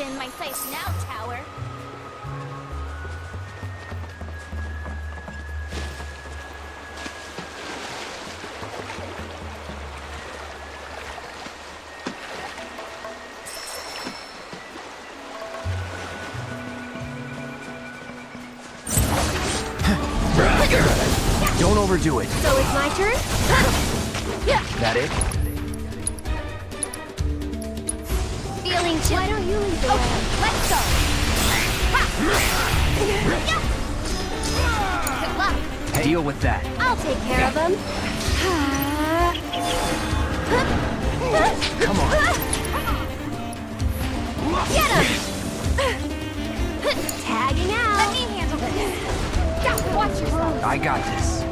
in my sights now, tower. Don't overdo it. So it's my turn? That it? Feeling chill. Why don't you lead the way? Let's go! Good luck. Deal with that. I'll take care of him. Come on. Get him! Tagging out. Let me handle this. Yeah, watch yourself. I got this.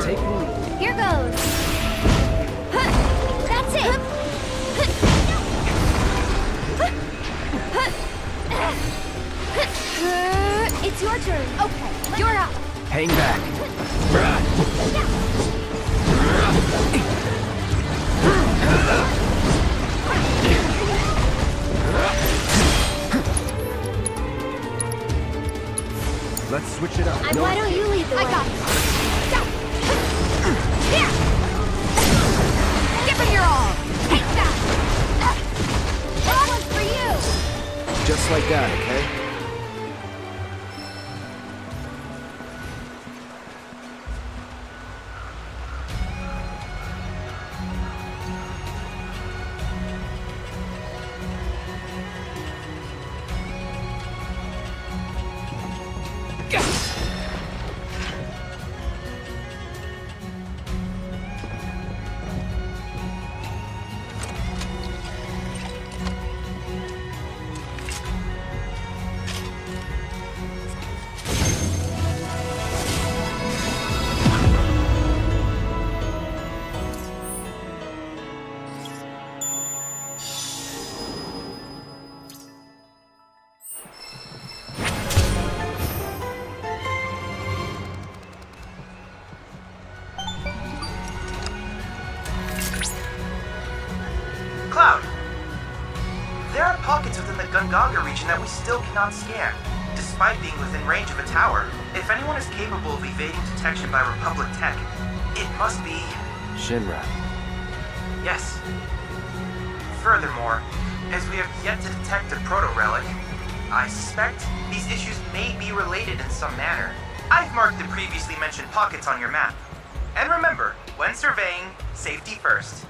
Take the lead. Here goes. That's it. It's your turn. Okay, you're up. Hang back. Let's switch it up. Why don't you lead the way? I got it. Here! Give it your all! Take that! That one's for you! Just like that, okay? Cloud! There are pockets within the Gungaga region that we still cannot scan, despite being within range of a tower. If anyone is capable of evading detection by Republic tech, it must be... Shinra. Yes. Furthermore, as we have yet to detect a proto-relic, I suspect these issues may be related in some manner. I've marked the previously mentioned pockets on your map. And remember, when surveying, safety first.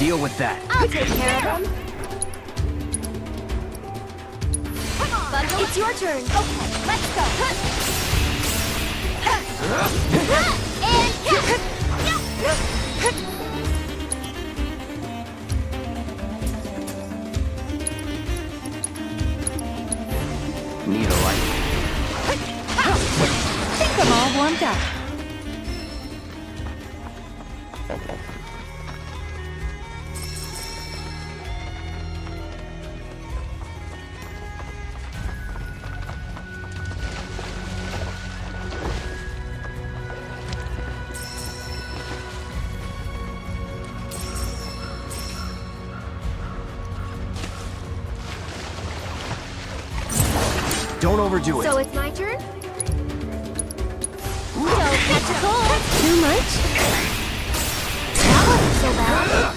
Deal with that. I'll take care of him. Come on. Bundle. It's your turn. Okay, let's go. And catch. Need a light. Think I'm all warmed up. Don't overdo it. So it's my turn? Don't catch a cold. Too much? That wasn't so bad.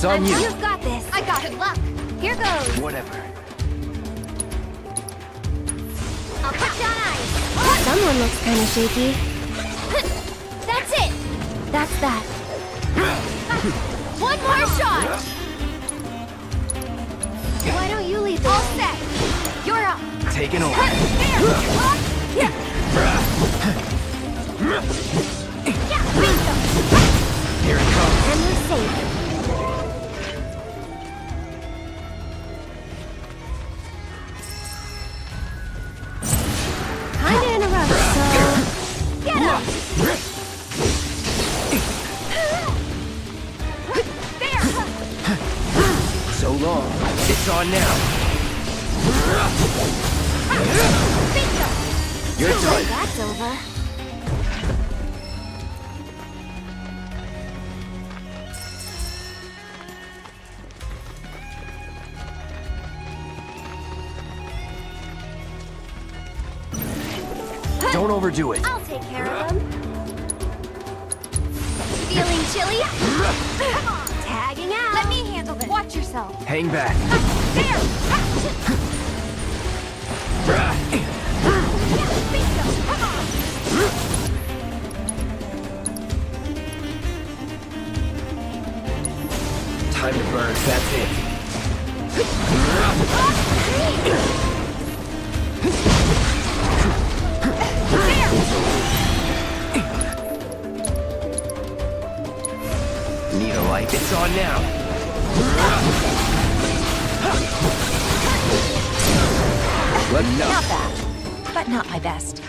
It's on you. You've got this. I got good luck. Here goes. Whatever. I'll put down ice. Someone looks kind of shaky. That's it. That's that. One more shot. Why don't you lead this? All set. You're up. Taking over. There. Yeah. Bingo. Here it comes. And we're safe. Kinda in a rush, so get up. There. So long. It's on now. Bingo. You're done. That's over. Don't overdo it. I'll take care of them. Feeling chilly? Come on. Tagging out. Let me handle this. Watch yourself. Hang back. There. Bingo. Come on. Time to burn. That's it. Need a light. It's on now. Enough. Not bad, but not my best.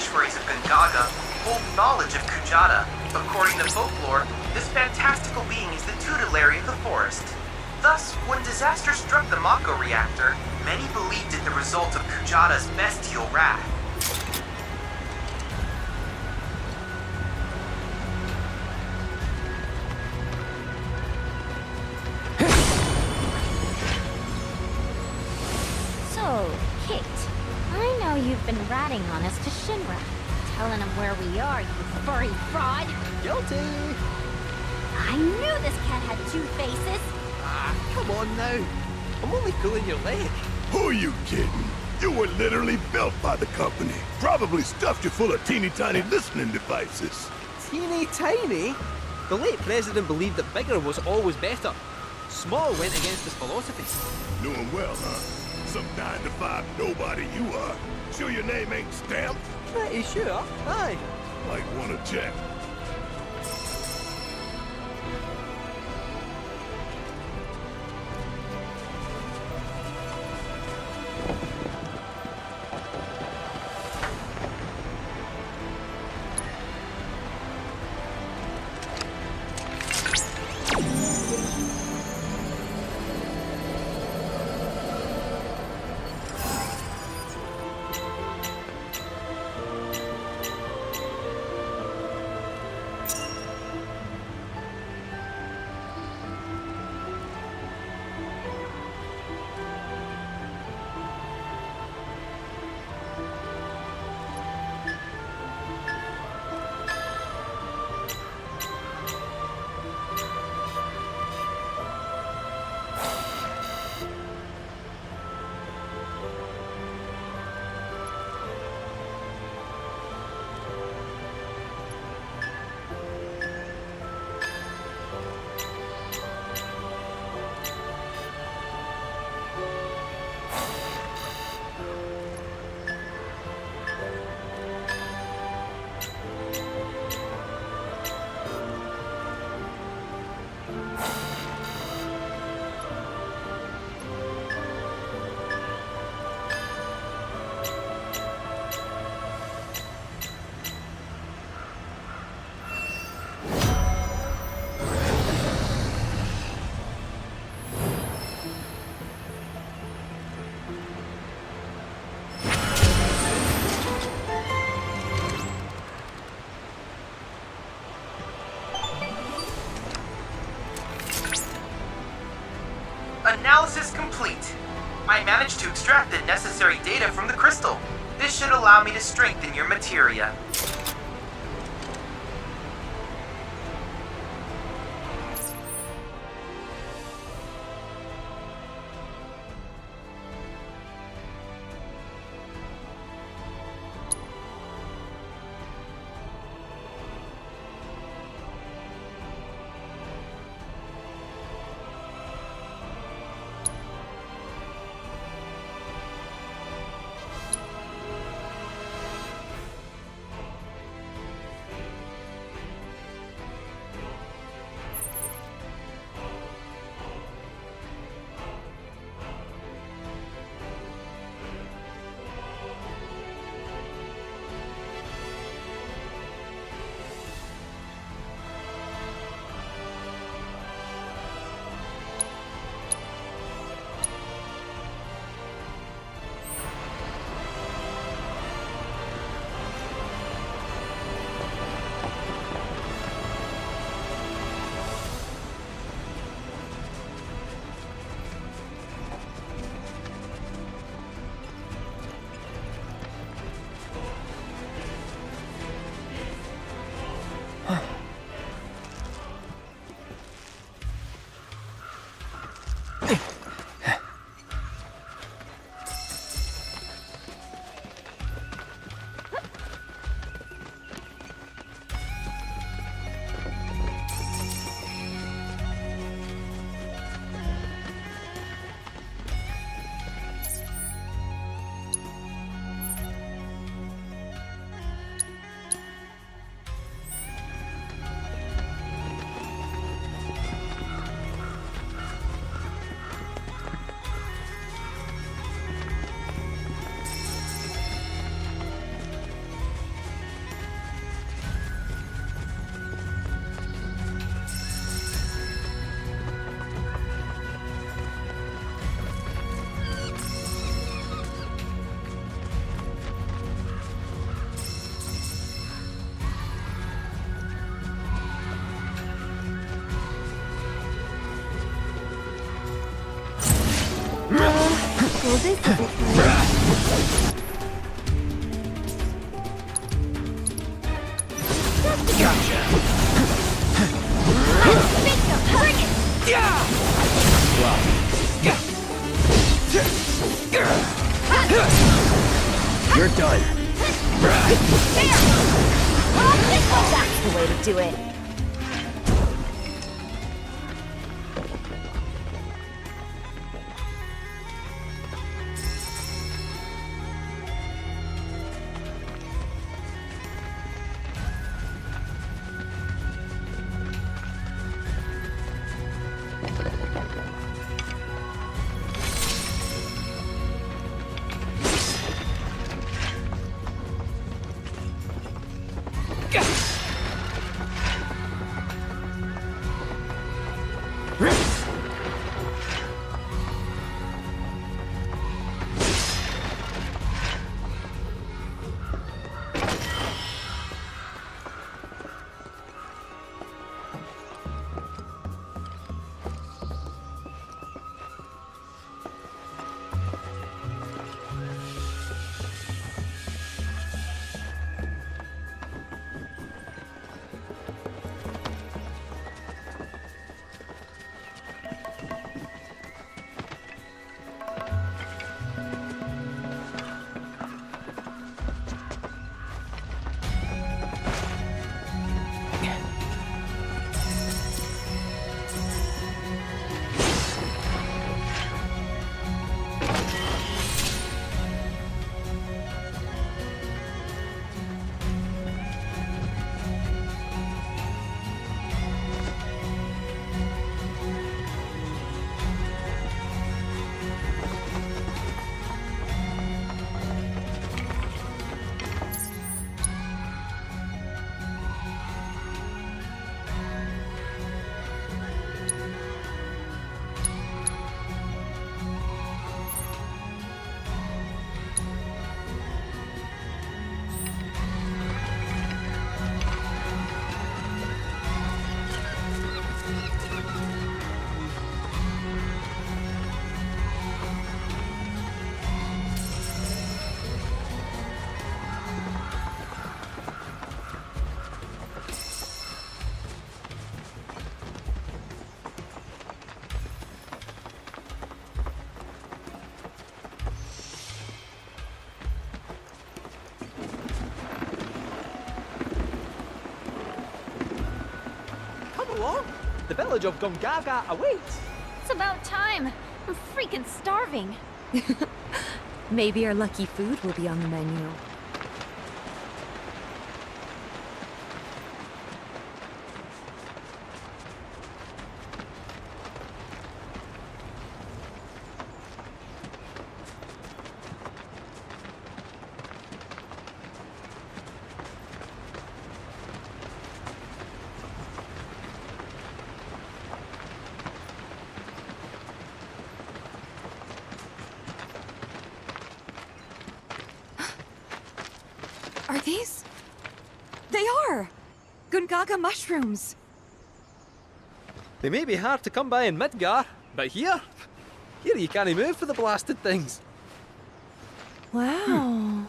sanctuaries of Gungaga hold knowledge of Kujata. According to folklore, this fantastical being is the tutelary of the forest. Thus, when disaster struck the Mako reactor, many believed it the result of Kujata's bestial wrath. So, Kate, I know you've been ratting on us to Shinra. Telling him where we are, you furry fraud. Guilty! I knew this cat had two faces. Ah, come on now. I'm only pulling your leg. Who are you kidding? You were literally built by the company. Probably stuffed you full of teeny tiny listening devices. Teeny tiny? The late president believed that bigger was always better. Small went against his philosophy. Doing well, huh? Some 9-to-5 nobody you are. Sure your name ain't stamped? Pretty sure, aye. Like wanna check. Analysis complete. I managed to extract the necessary data from the crystal. This should allow me to strengthen your materia. this isn't fun. Gotcha! Victor, bring it! You're done. There! Oh, That's the way to do it. The village of Gongaga awaits! It's about time. I'm freaking starving. Maybe our lucky food will be on the menu. Are these? They are! Gungaga mushrooms! They may be hard to come by in Midgar, but here you can't move for the blasted things. Wow.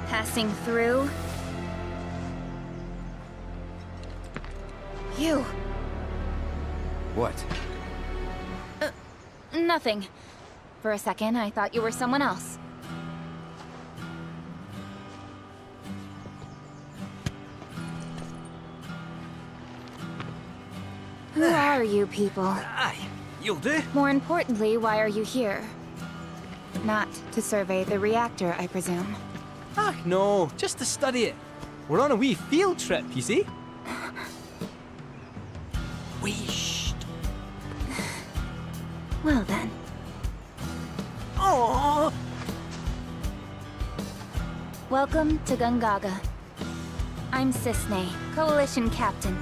Passing through. You. What? Nothing. For a second, I thought you were someone else. Who are you people? Aye, you'll do. More importantly, why are you here? Not to survey the reactor, I presume. Ah, no, just to study it. We're on a wee field trip, you see? Whee. Well then. Oh. Welcome to Gungaga. I'm Cisne, Coalition Captain.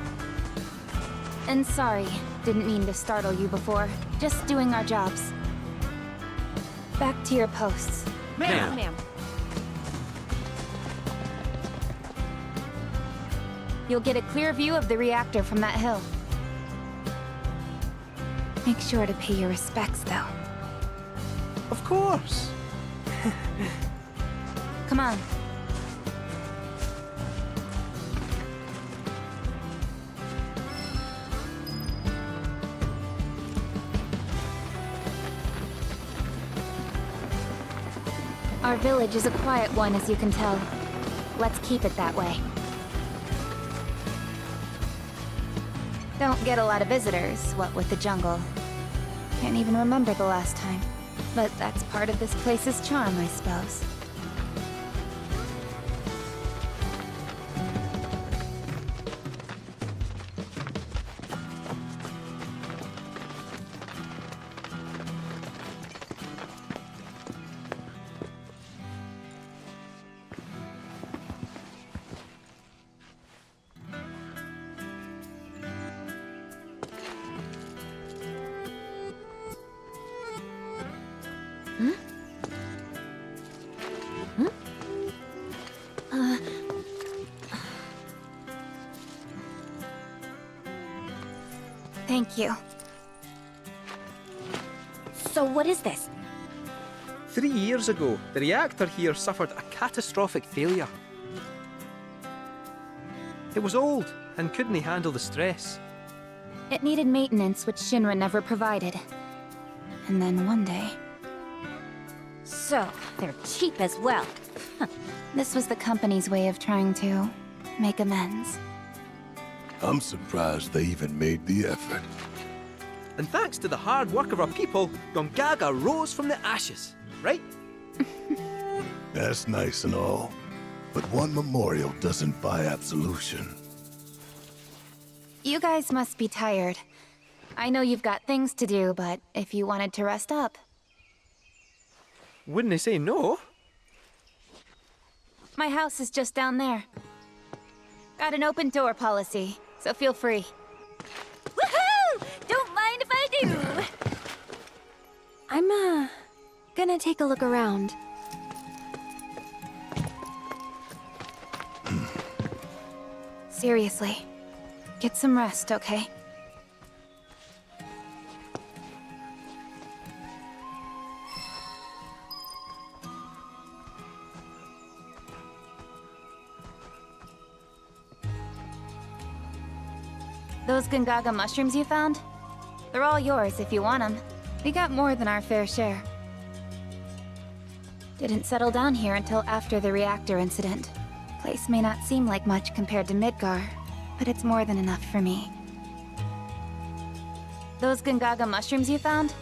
And sorry, didn't mean to startle you before. Just doing our jobs. Back to your posts. Ma'am. You'll get a clear view of the reactor from that hill. Make sure to pay your respects, though. Of course. Come on. Our village is a quiet one, as you can tell. Let's keep it that way. Don't get a lot of visitors, what with the jungle. Can't even remember the last time. But that's part of this place's charm, I suppose. Thank you. So what is this? 3 years ago, the reactor here suffered a catastrophic failure. It was old and couldn't handle the stress. It needed maintenance, which Shinra never provided. And then one day... So, they're cheap as well. This was the company's way of trying to make amends. I'm surprised they even made the effort. And thanks to the hard work of our people, Gongaga rose from the ashes, right? That's nice and all, but one memorial doesn't buy absolution. You guys must be tired. I know you've got things to do, but if you wanted to rest up... Wouldn't they say no? My house is just down there. Got an open door policy, so feel free. Woohoo! Don't mind if I do! I'm, gonna take a look around. Seriously, get some rest, okay? Those Gongaga mushrooms you found? They're all yours if you want them. We got more than our fair share. Didn't settle down here until after the reactor incident. Place may not seem like much compared to Midgar, but it's more than enough for me. Those Gongaga mushrooms you found?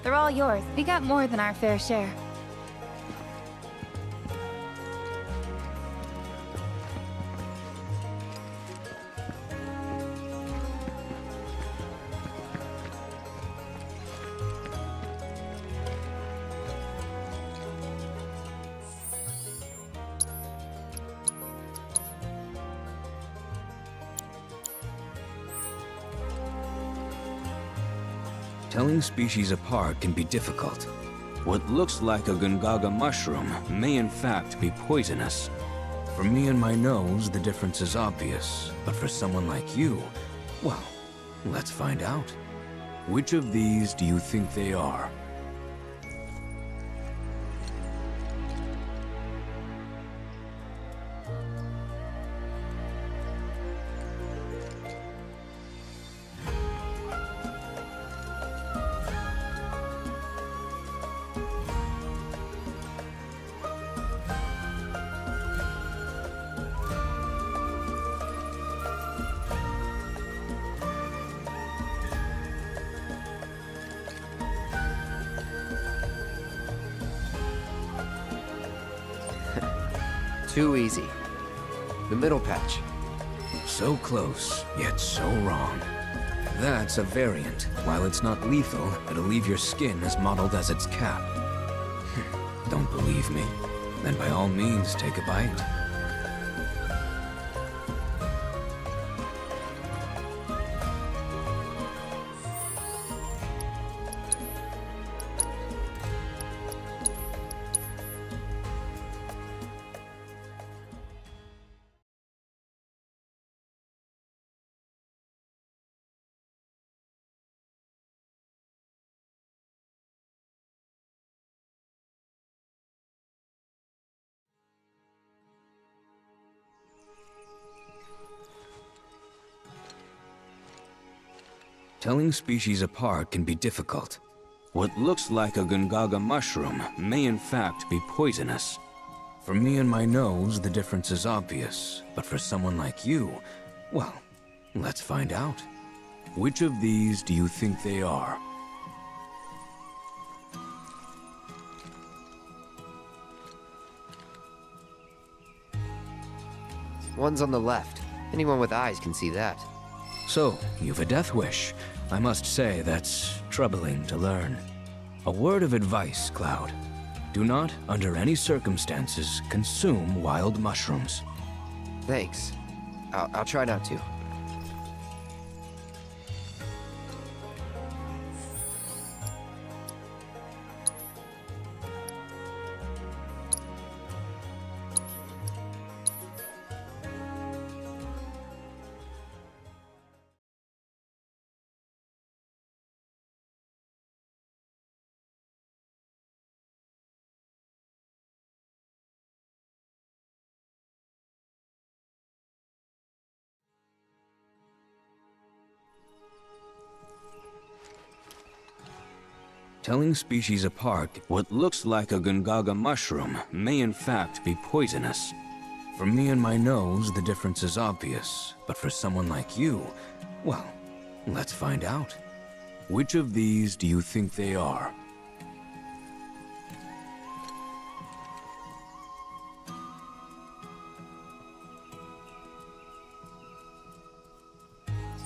They're all yours. We got more than our fair share. Telling species apart can be difficult. What looks like a Gongaga mushroom may in fact be poisonous. For me and my nose, the difference is obvious. But for someone like you, well, let's find out. Which of these do you think they are? Too easy. The middle patch. So close, yet so wrong. That's a variant. While it's not lethal, it'll leave your skin as mottled as its cap. Don't believe me? Then by all means, take a bite. Telling species apart can be difficult. What looks like a Gungaga mushroom may in fact be poisonous. For me and my nose, the difference is obvious, but for someone like you, well, let's find out. Which of these do you think they are? One's on the left. Anyone with eyes can see that. So, you've a death wish. I must say that's troubling to learn. A word of advice, Cloud. Do not, under any circumstances, consume wild mushrooms. Thanks. I'll try not to. Telling species apart, what looks like a Gungaga mushroom may in fact be poisonous. For me and my nose, the difference is obvious, but for someone like you, well, let's find out. Which of these do you think they are?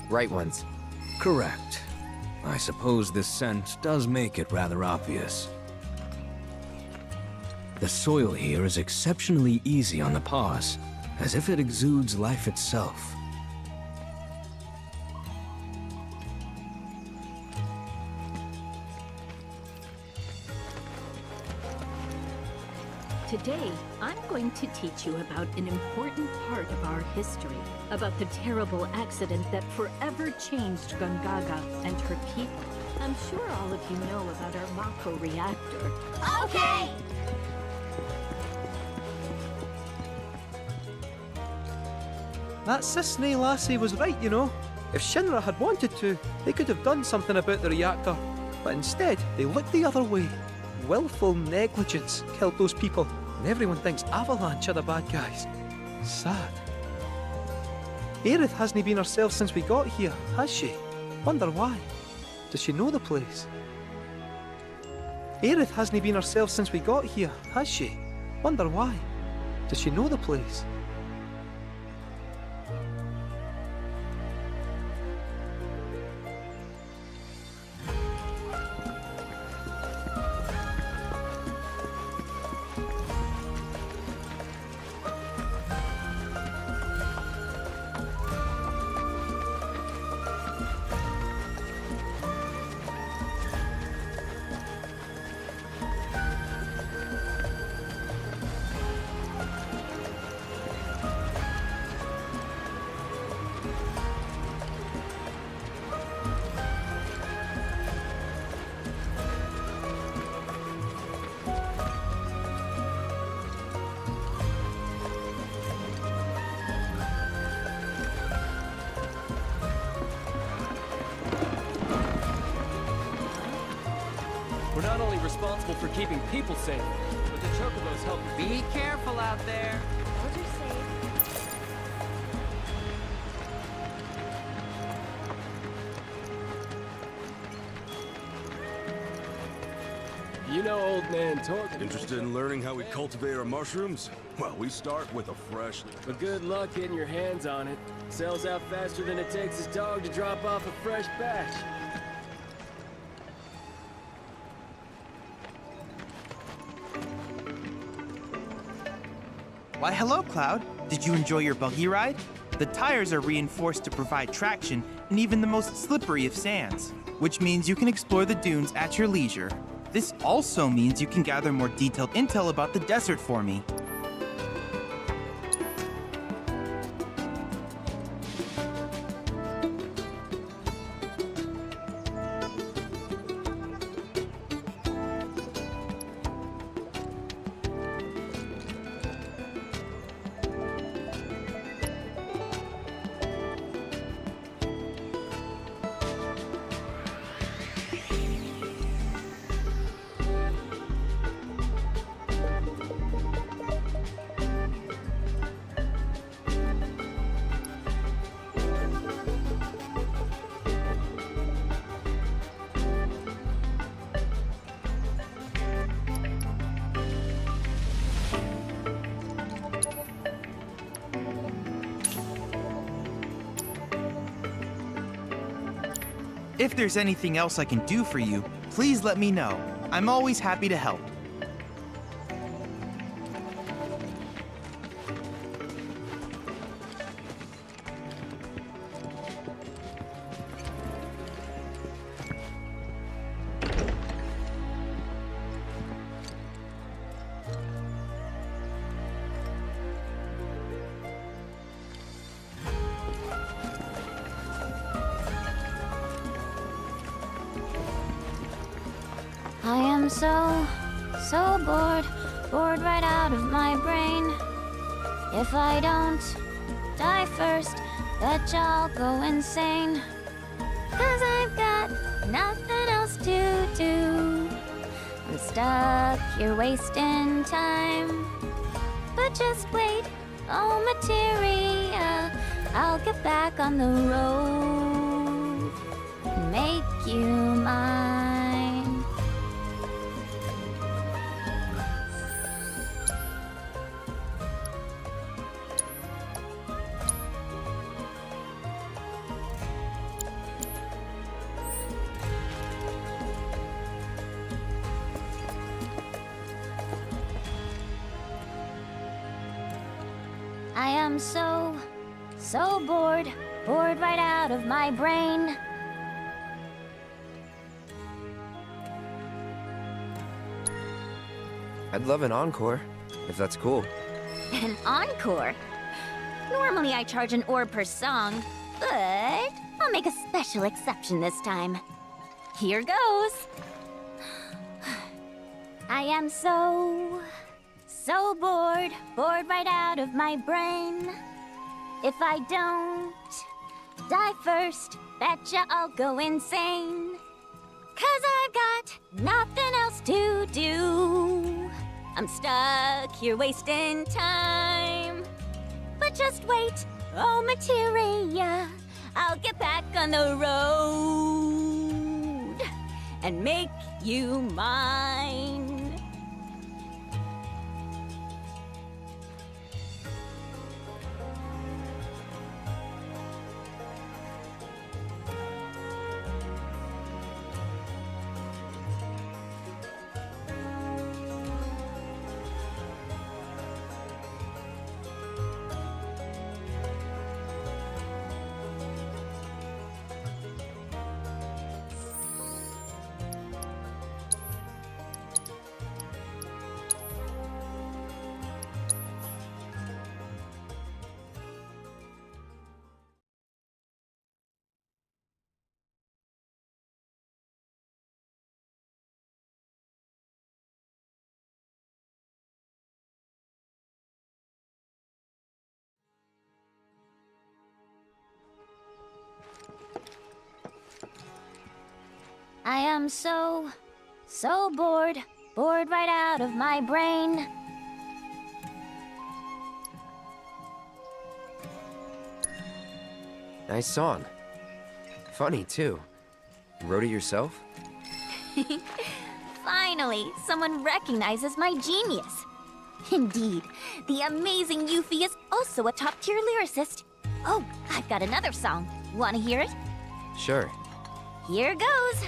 Right ones. Correct. I suppose this scent does make it rather obvious. The soil here is exceptionally easy on the paws, as if it exudes life itself. Today, I'm going to teach you about an important part of our history, about the terrible accident that forever changed Gungaga and her people. I'm sure all of you know about our Mako reactor. Okay! That Sisney lassie was right, you know. If Shinra had wanted to, they could have done something about the reactor. But instead, they looked the other way. Willful negligence killed those people, and everyone thinks Avalanche are the bad guys. Sad. Aerith hasn't been herself since we got here, has she? Wonder why. Does she know the place? Aerith hasn't been herself since we got here, has she? Wonder why. Does she know the place? We're not only responsible for keeping people safe, but the Chocobos help. Be careful out there. You know old man Torque. Interested in learning how we cultivate our mushrooms? Well, we start with a fresh... But good luck getting your hands on it. Sells out faster than it takes his dog to drop off a fresh batch. Why, hello, Cloud. Did you enjoy your buggy ride? The tires are reinforced to provide traction in even the most slippery of sands, which means you can explore the dunes at your leisure. This also means you can gather more detailed intel about the desert for me. If there's anything else I can do for you, please let me know. I'm always happy to help. I am so bored right out of my brain. If I don't die first, betcha I'll go insane. 'Cause I've got nothing else to do. I'm stuck here wasting time. But just wait, oh materia, I'll get back on the road and make you mine. I am so bored right out of my brain. I'd love an encore, if that's cool. An encore? Normally I charge an orb per song, but I'll make a special exception this time. Here goes. I am so bored right out of my brain. If I don't die first, betcha I'll go insane. 'Cause I've got nothing else to do. I'm stuck here wasting time. But just wait, oh materia, I'll get back on the road and make you mine. I am so bored right out of my brain. Nice song. Funny, too. You wrote it yourself? Finally, someone recognizes my genius. Indeed, the amazing Yuffie is also a top-tier lyricist. Oh, I've got another song. Wanna hear it? Sure. Here goes.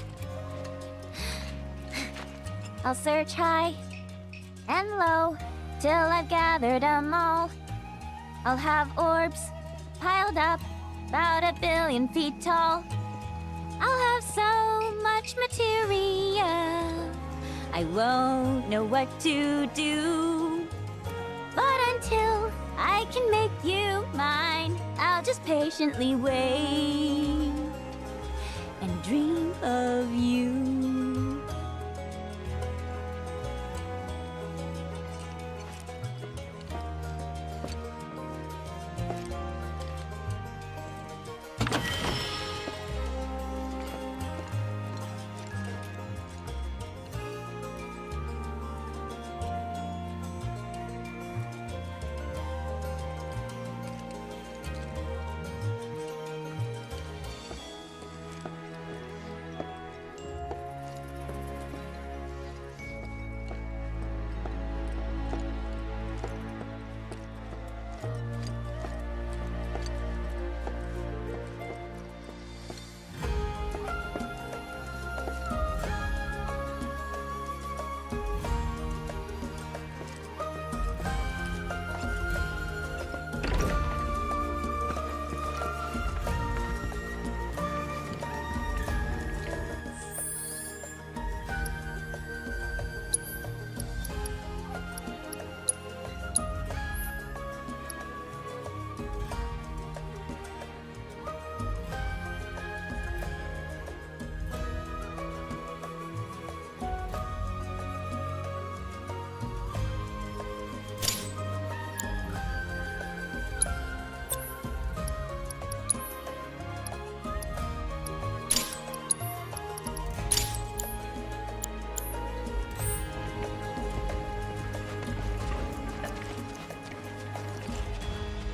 I'll search high and low till I've gathered 'em all. I'll have orbs piled up about 1 billion feet tall. I'll have so much materia, I won't know what to do. But until I can make you mine, I'll just patiently wait and dream of you.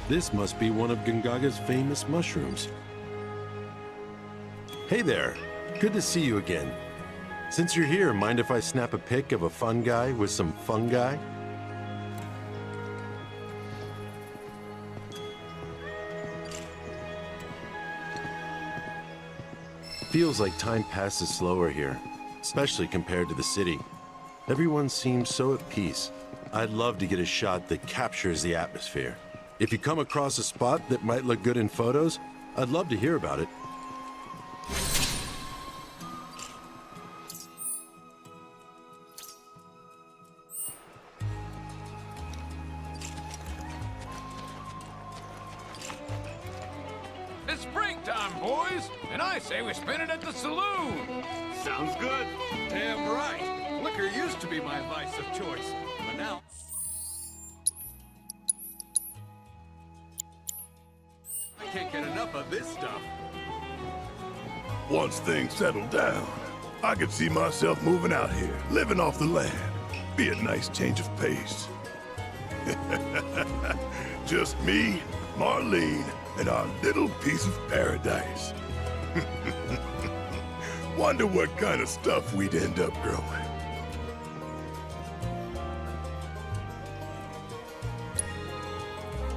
This must be one of Gungaga's famous mushrooms. Hey there. Good to see you again. Since you're here, mind if I snap a pic of a fun guy with some fungi? Feels like time passes slower here, especially compared to the city. Everyone seems so at peace. I'd love to get a shot that captures the atmosphere. If you come across a spot that might look good in photos, I'd love to hear about it. It's springtime, boys, and I say we spend it at the saloon. Sounds good. Damn right. Liquor used to be my vice of choice, but now... I can't get enough of this stuff. Once things settle down, I could see myself moving out here, living off the land. Be a nice change of pace. Just me, Marlene, and our little piece of paradise. Wonder what kind of stuff we'd end up growing.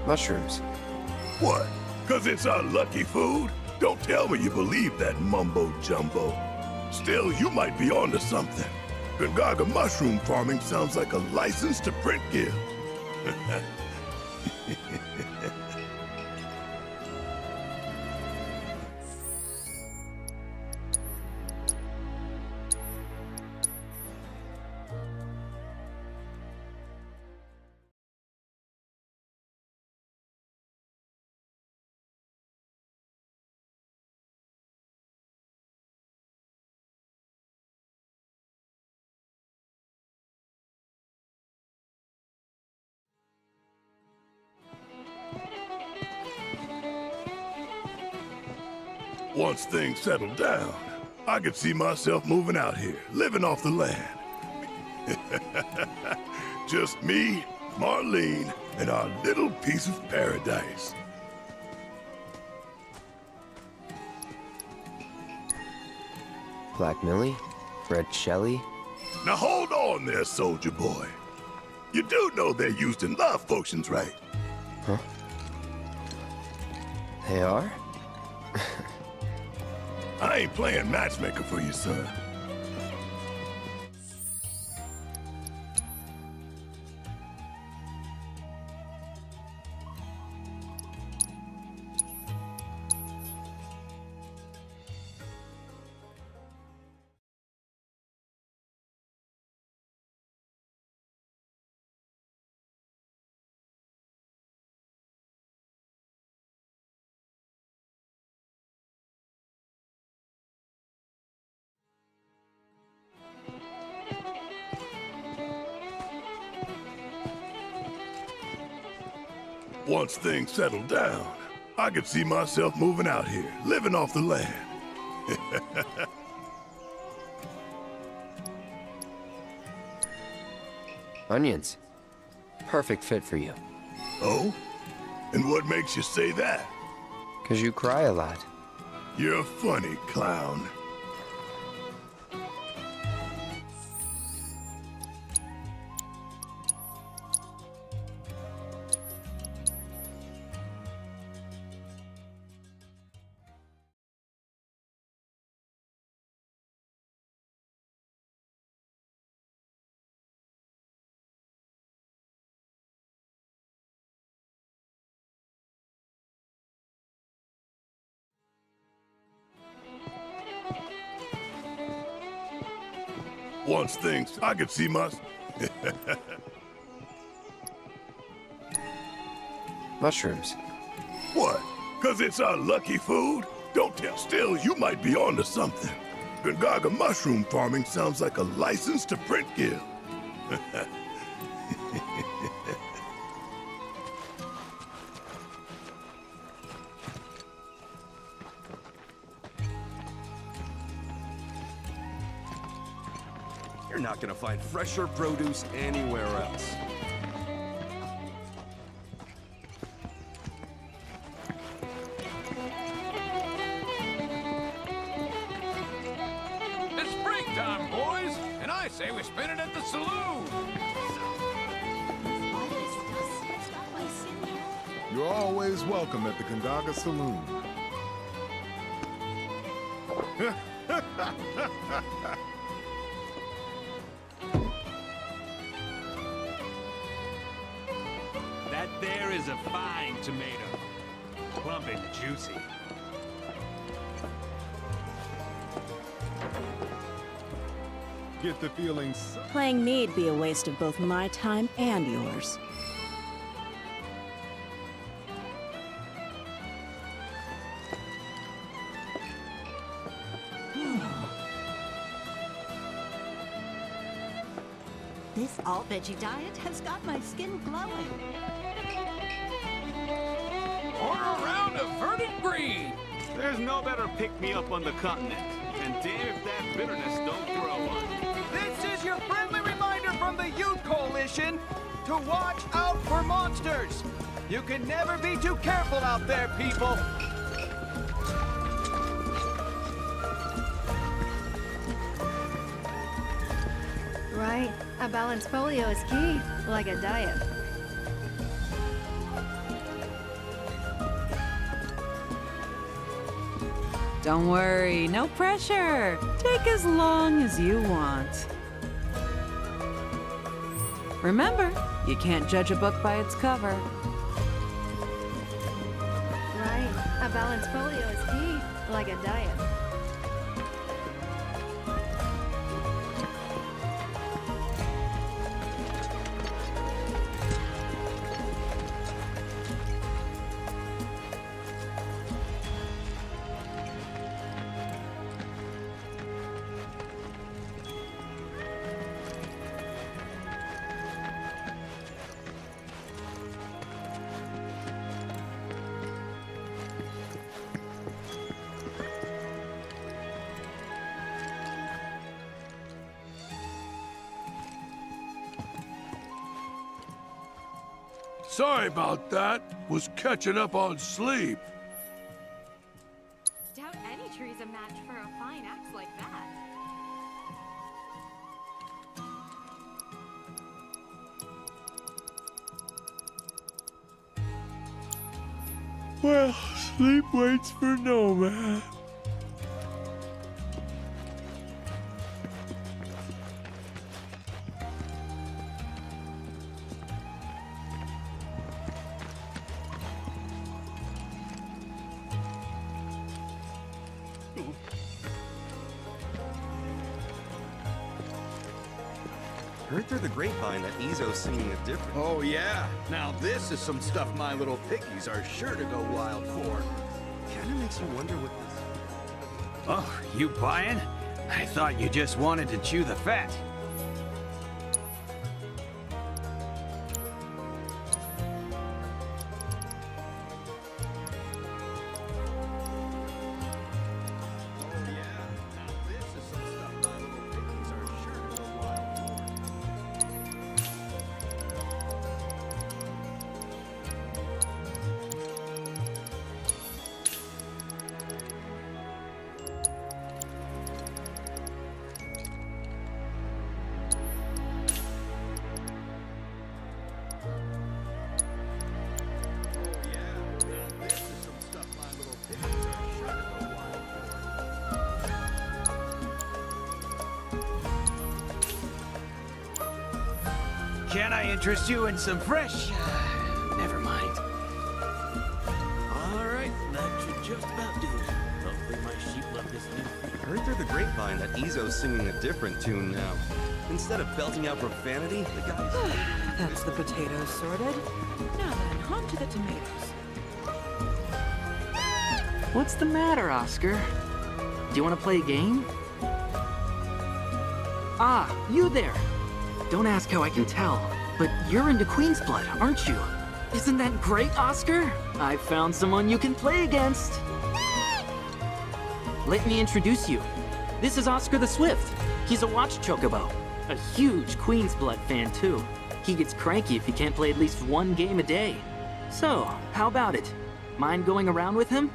Mushrooms. What? 'Cause it's our lucky food? Don't tell me you believe that mumbo-jumbo. Still, you might be onto something. Gungaga mushroom farming sounds like a license to print guild. Once things settle down, I could see myself moving out here, living off the land. Just me, Marlene, and our little piece of paradise. Black Millie? Red Shelley? Now hold on there, soldier boy. You do know they're used in love potions, right? Huh? They are? I ain't playing matchmaker for you, son. Once things settle down, I could see myself moving out here, living off the land. Onions. Perfect fit for you. Oh? And what makes you say that? 'Cause you cry a lot. You're a funny clown. Once things, I could see my... Mushrooms. What? 'Cause it's our lucky food? Don't tell. Still, you might be onto something. Gungaga mushroom farming sounds like a license to print guild. You're not gonna find fresher produce anywhere else. Saloon! You're always welcome at the Gongaga Saloon. That there is a fine tomato. Plump and juicy. Get the feelings. Playing me'd be a waste of both my time and yours. This all-veggie diet has got my skin glowing. Order around a verdant green! There's no better pick-me-up on the continent. And damn if that bitterness don't throw one. This is your friendly reminder from the Youth Coalition to watch out for monsters. You can never be too careful out there, people. Right. A balanced folio is key, like a diet. Don't worry, no pressure. Take as long as you want. Remember, you can't judge a book by its cover. Right. A balanced folio is key, like a diet. Sorry about that. Was catching up on sleep. Doubt any tree's a match for a fine axe like that. Well, sleep waits for no man. Heard through the grapevine that Izzo's singing a different. Oh, yeah? Now this is some stuff my little piggies are sure to go wild for. Kinda makes you wonder what this... Oh, you buying? I thought you just wanted to chew the fat. Can I interest you in some fresh? Never mind. Alright, that should just about do it. Hopefully my sheep love this new. Heard through the grapevine that Izzo's singing a different tune now. Instead of belting out profanity, the guy's... That's the potatoes sorted. Now then, on to the tomatoes. What's the matter, Oscar? Do you want to play a game? Ah, you there! Don't ask how I can tell, but you're into Queen's Blood, aren't you? Isn't that great, Oscar? I found someone you can play against. Let me introduce you. This is Oscar the Swift. He's a watch chocobo. A huge Queen's Blood fan, too. He gets cranky if he can't play at least one game a day. So, how about it? Mind going around with him?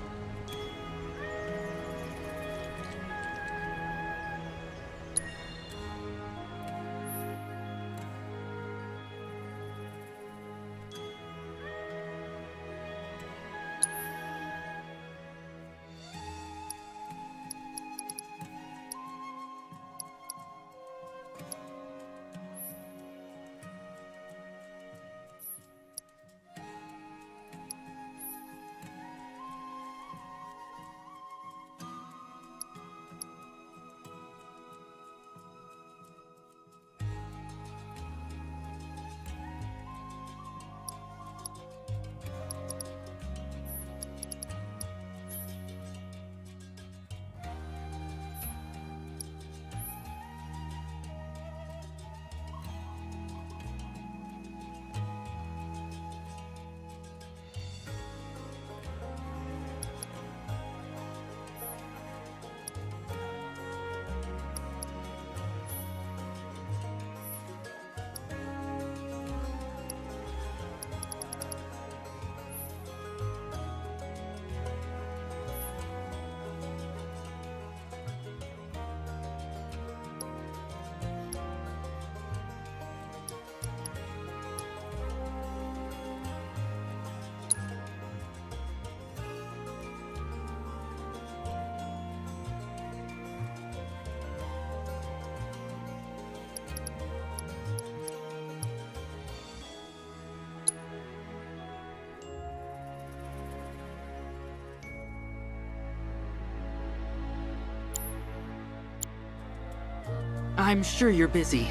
I'm sure you're busy.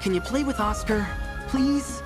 Can you play with Oscar, please?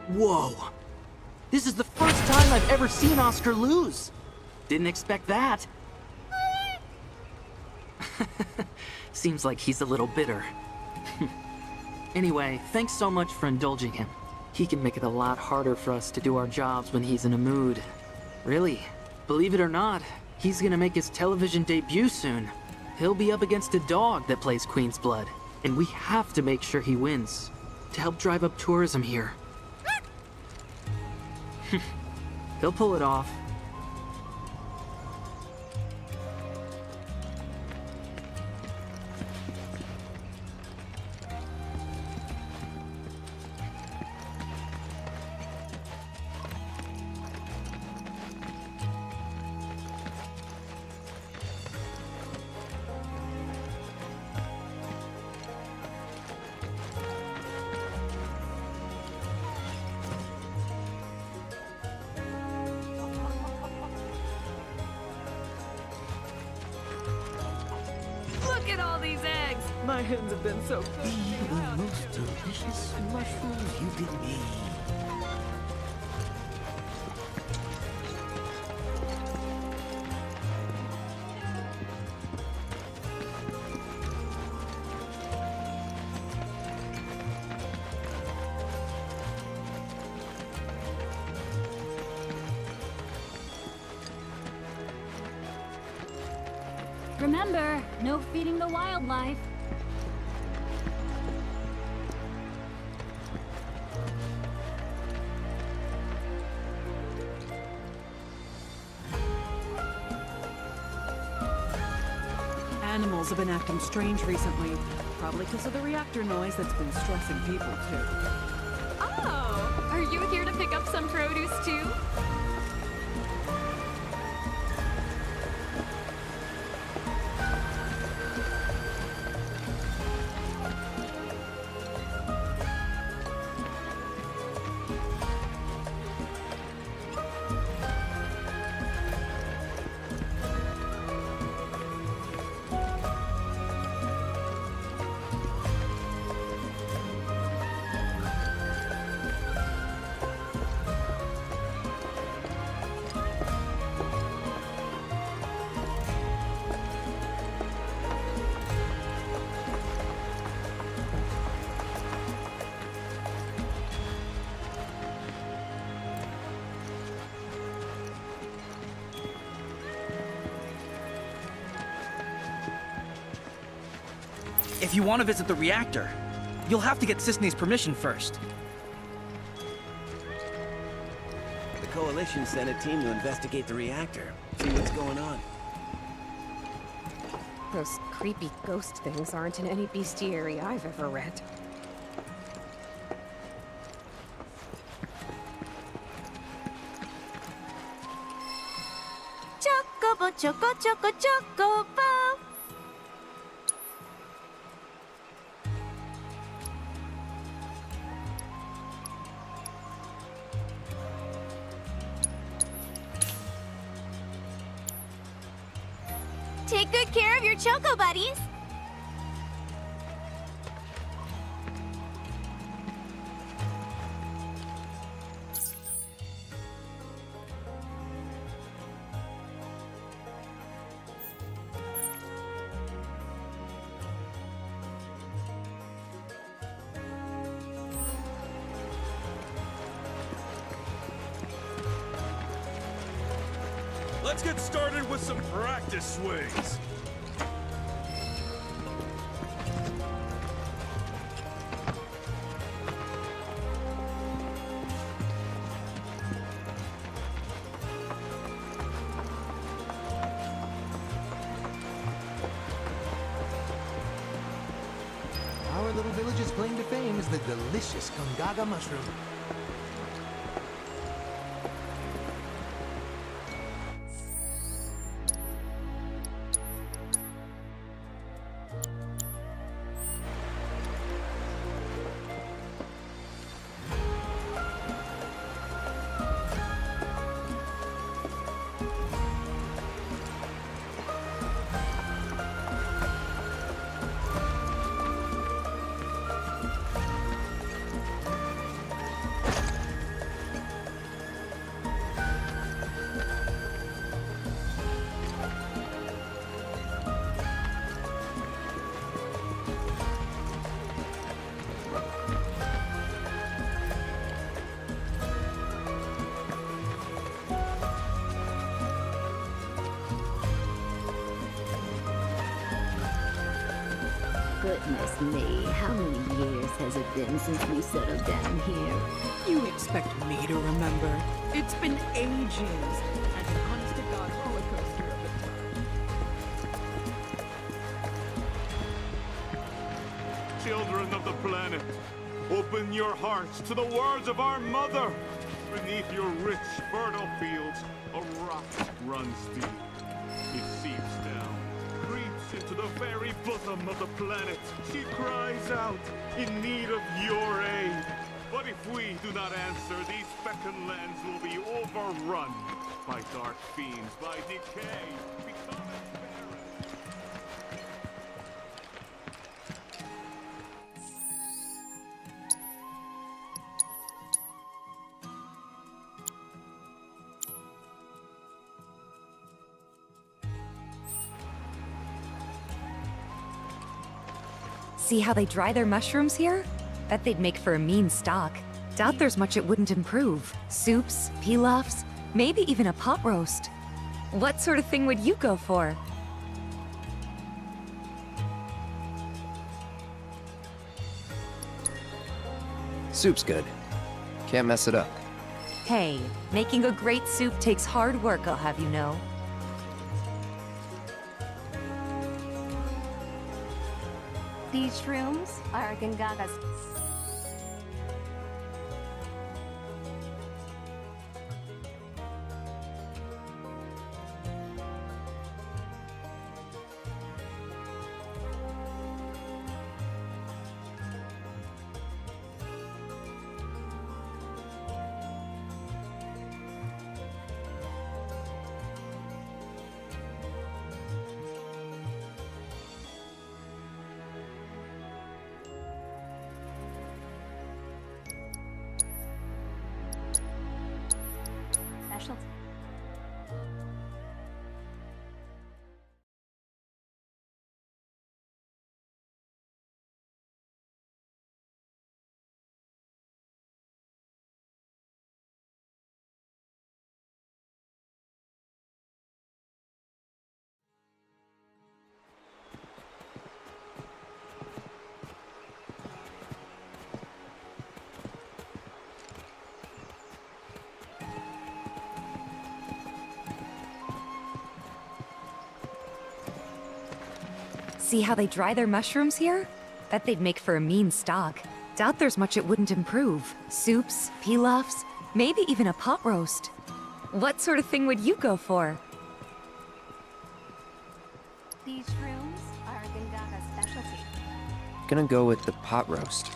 Whoa! This is the first time I've ever seen Oscar lose! Didn't expect that. Seems like he's a little bitter. Anyway, thanks so much for indulging him. He can make it a lot harder for us to do our jobs when he's in a mood. Really, believe it or not, he's gonna make his television debut soon. He'll be up against a dog that plays Queen's Blood, and we have to make sure he wins to help drive up tourism here. He'll pull it off. Look at all these eggs. My hens have been so good. The most delicious mushrooms you can eat. Remember, no feeding the wildlife. Animals have been acting strange recently. Probably because of the reactor noise that's been stressing people, too. Oh! Are you here to pick up some produce, too? If you want to visit the reactor, you'll have to get Cisne's permission first. The Coalition sent a team to investigate the reactor, see what's going on. Those creepy ghost things aren't in any bestiary I've ever read. Chocobo, choco, choco, chocobo. Take good care of your choco buddies. Let's get started with some practice swings. Our little village's claim to fame is the delicious Gongaga mushroom. Goodness me, how many years has it been since we settled down here? You expect me to remember? It's been ages. And an honest-to-God roller coaster of a time. Children of the planet, open your hearts to the words of our mother. Beneath your rich, fertile fields, a rock runs deep. It seeps down, creeps into the very bosom of the planet. She cries out in need of your aid. But if we do not answer, these fecund lands will be overrun by dark fiends, by decay, becoming barren. See how they dry their mushrooms here? Bet they'd make for a mean stock. Doubt there's much it wouldn't improve. Soups, pilafs, maybe even a pot roast. What sort of thing would you go for? Soup's good. Can't mess it up. Hey, making a great soup takes hard work, I'll have you know. These shrooms are Gangaga's. Specialty. See how they dry their mushrooms here? Bet they'd make for a mean stock. Doubt there's much it wouldn't improve. Soups, pilafs, maybe even a pot roast. What sort of thing would you go for? These shrooms are Gangaga's specialty. Gonna go with the pot roast.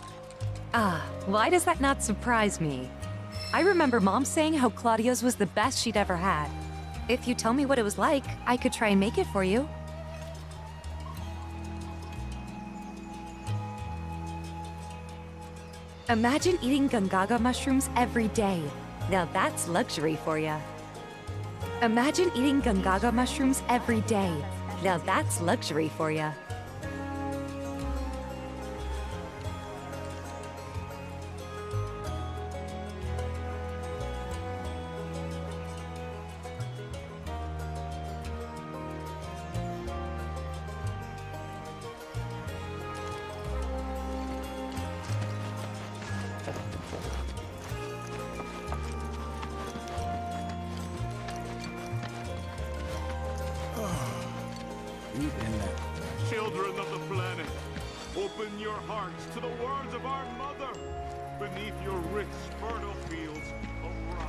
Ah, why does that not surprise me? I remember Mom saying how Claudio's was the best she'd ever had. If you tell me what it was like, I could try and make it for you. Imagine eating Gangaga mushrooms every day. Now that's luxury for ya. Imagine eating Gangaga mushrooms every day. Now that's luxury for ya. Children of the planet, open your hearts to the words of our mother. Beneath your rich, fertile fields, a rock.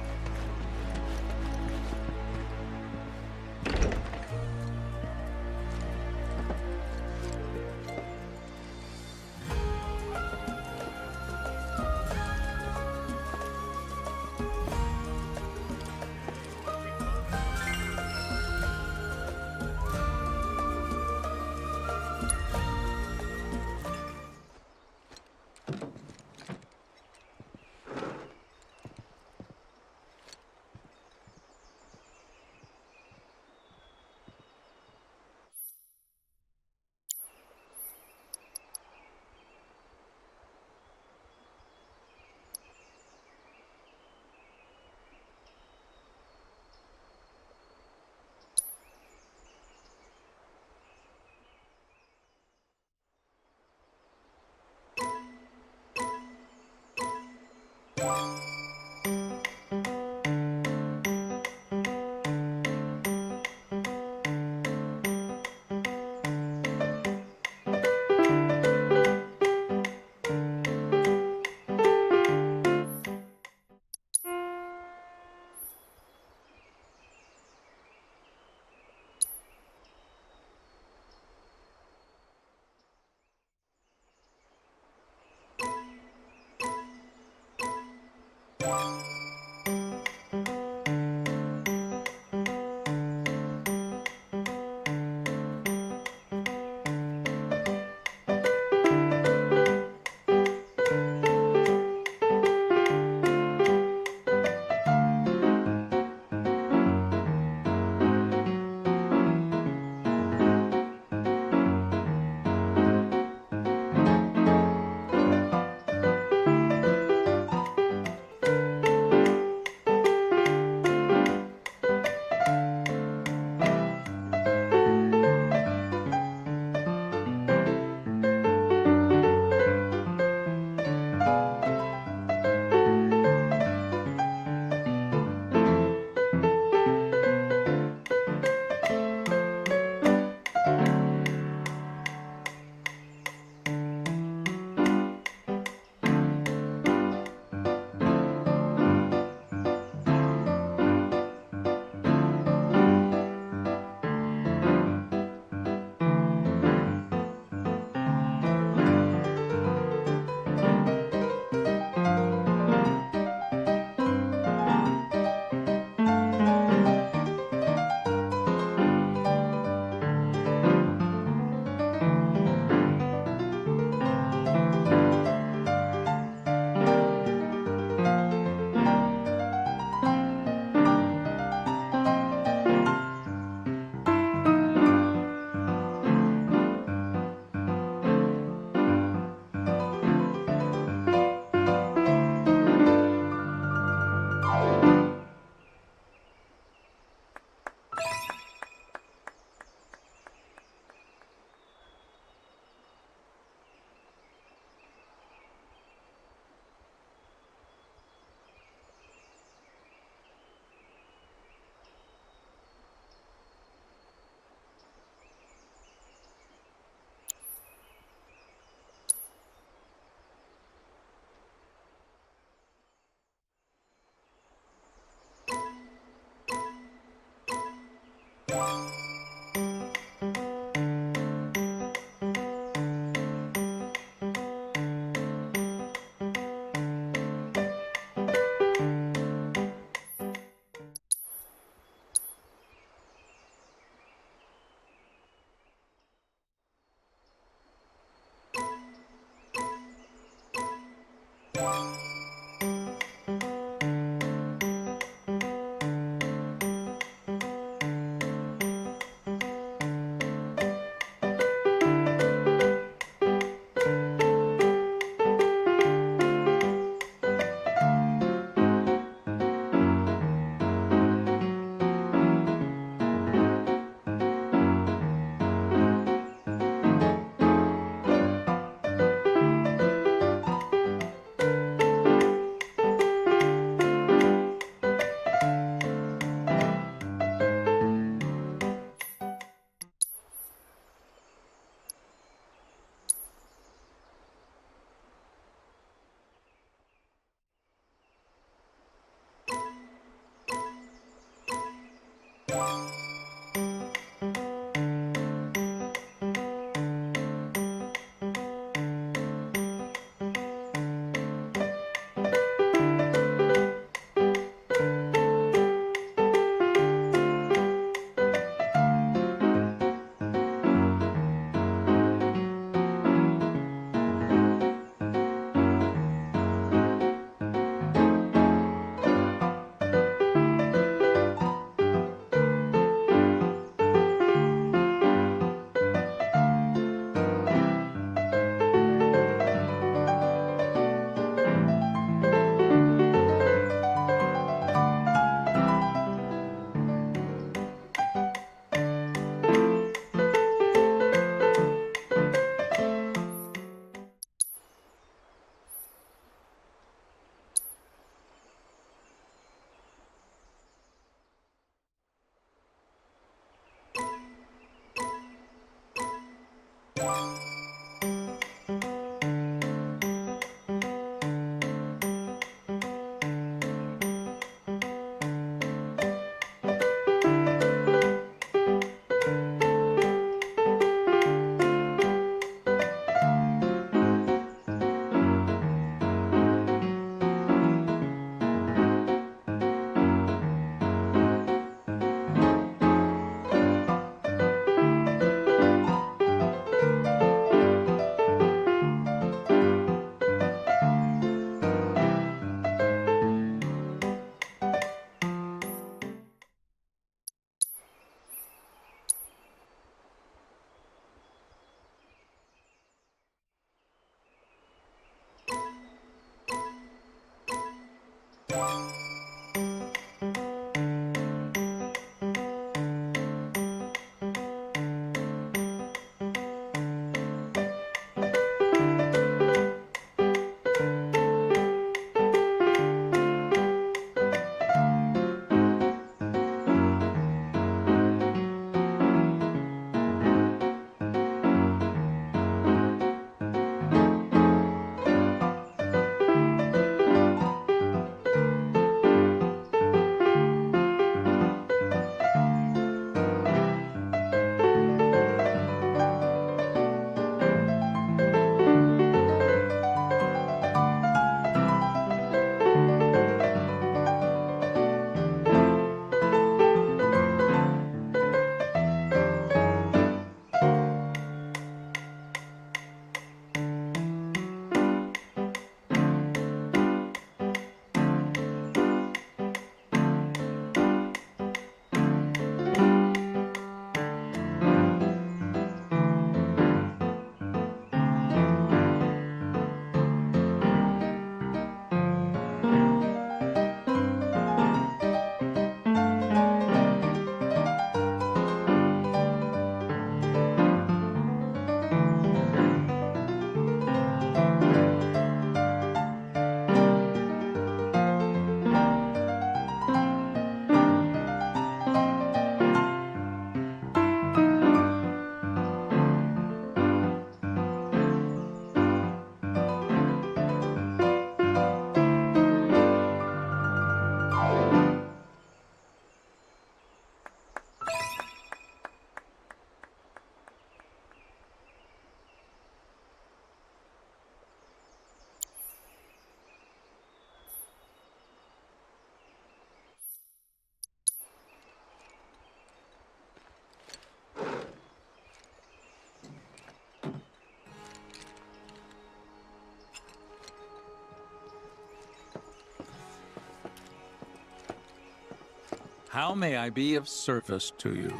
How may I be of service to you?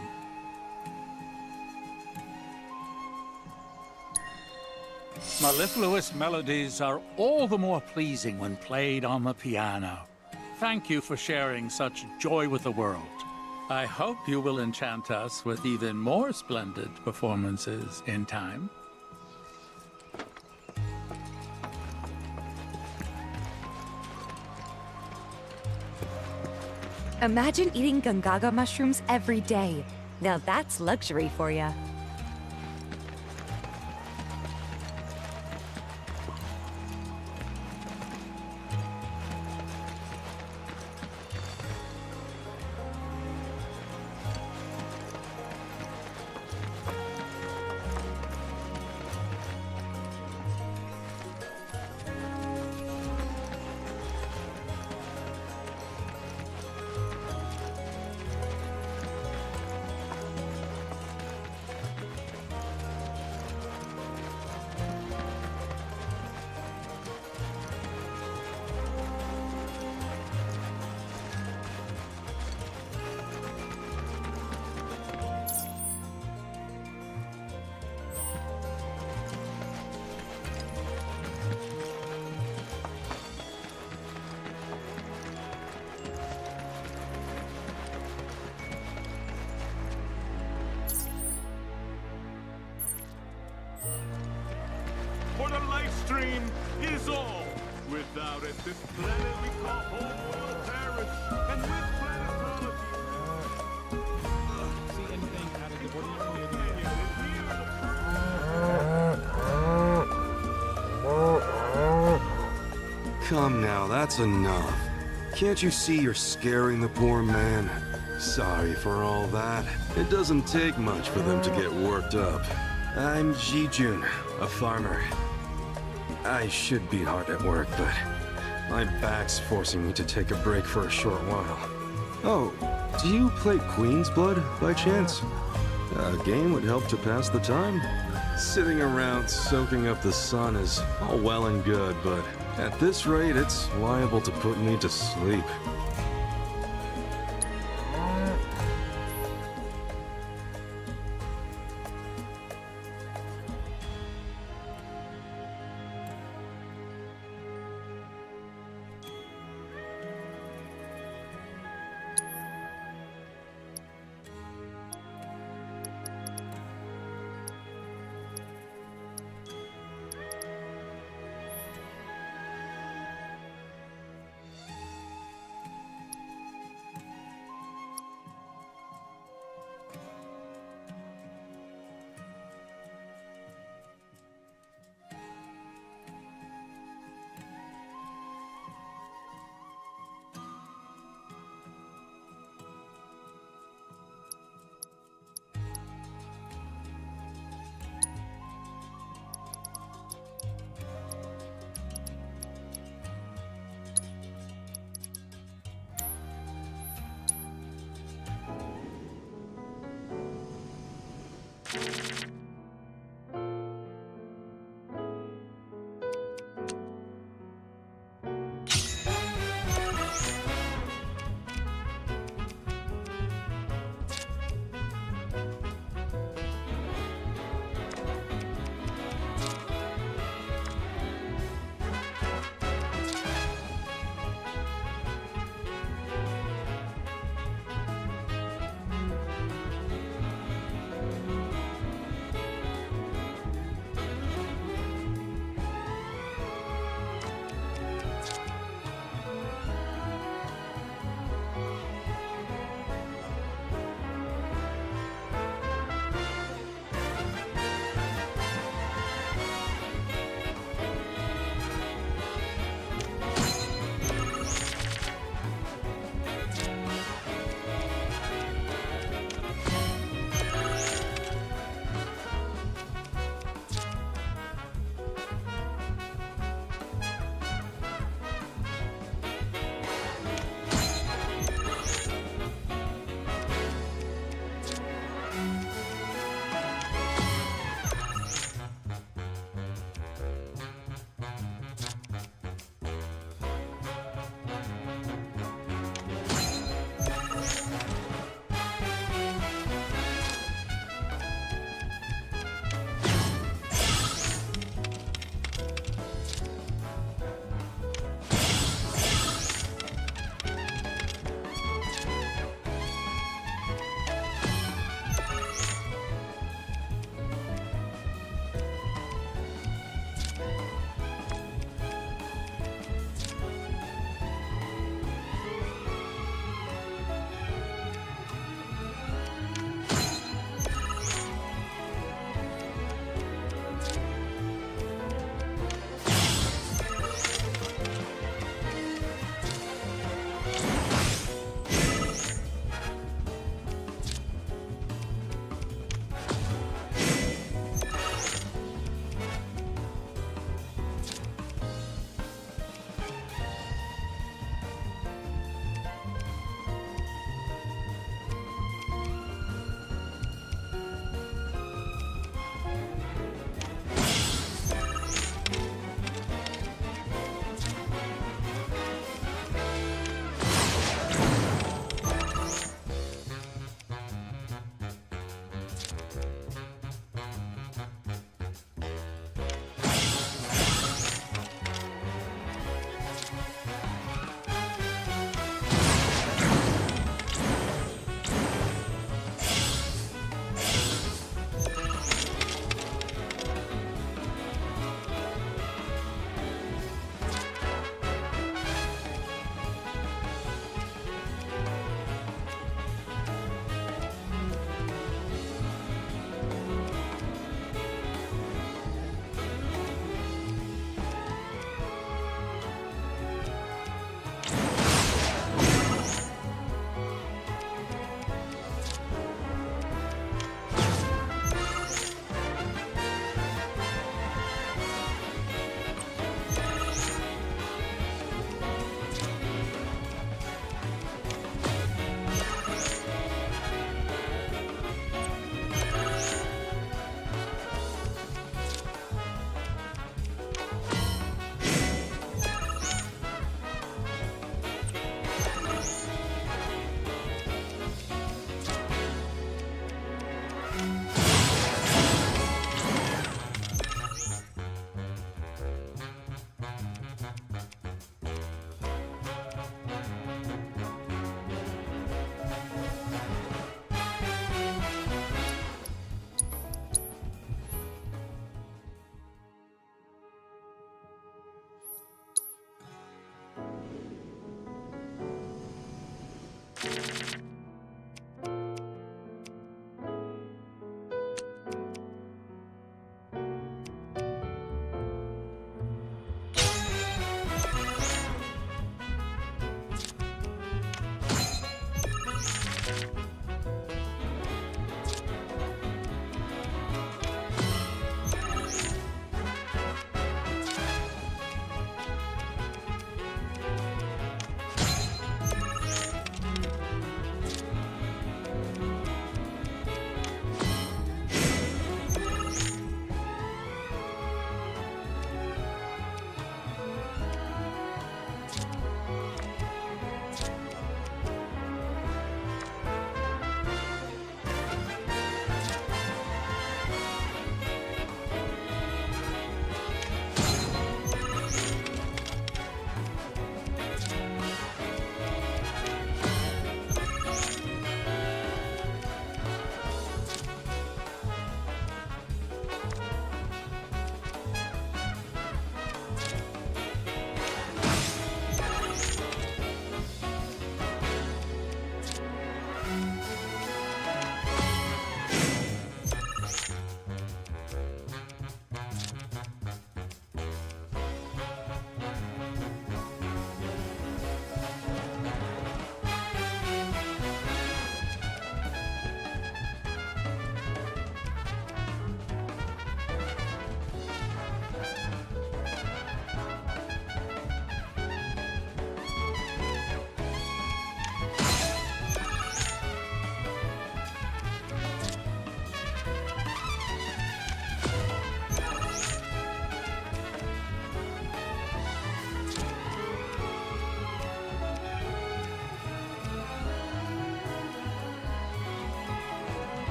Mellifluous melodies are all the more pleasing when played on the piano. Thank you for sharing such joy with the world. I hope you will enchant us with even more splendid performances in time. Imagine eating Gungaga mushrooms every day. Now that's luxury for ya. For the life stream is all. Without it, this planet we call home will perish. And with planetology... see anything out of the Come now, that's enough. Can't you see you're scaring the poor man? Sorry for all that. It doesn't take much for them to get worked up. I'm Jijun, a farmer. I should be hard at work, but my back's forcing me to take a break for a short while. Oh, do you play Queen's Blood by chance? A game would help to pass the time. Sitting around soaking up the sun is all well and good, but at this rate, it's liable to put me to sleep.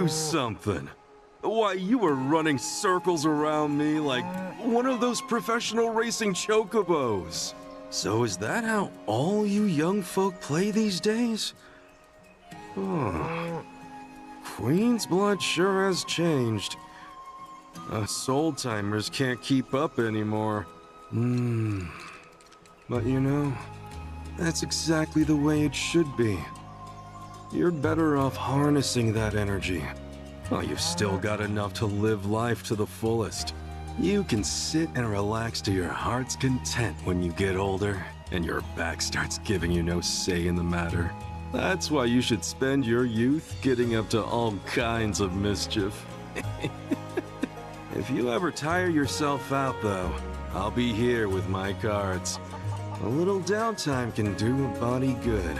do something. Why, you were running circles around me like one of those professional racing chocobos. So is that how all you young folk play these days? Oh. Queen's blood sure has changed. Us old-timers can't keep up anymore. But you know, that's exactly the way it should be. You're better off harnessing that energy. Oh, you've still got enough to live life to the fullest. You can sit and relax to your heart's content when you get older, and your back starts giving you no say in the matter. That's why you should spend your youth getting up to all kinds of mischief. If you ever tire yourself out, though, I'll be here with my cards. A little downtime can do a body good.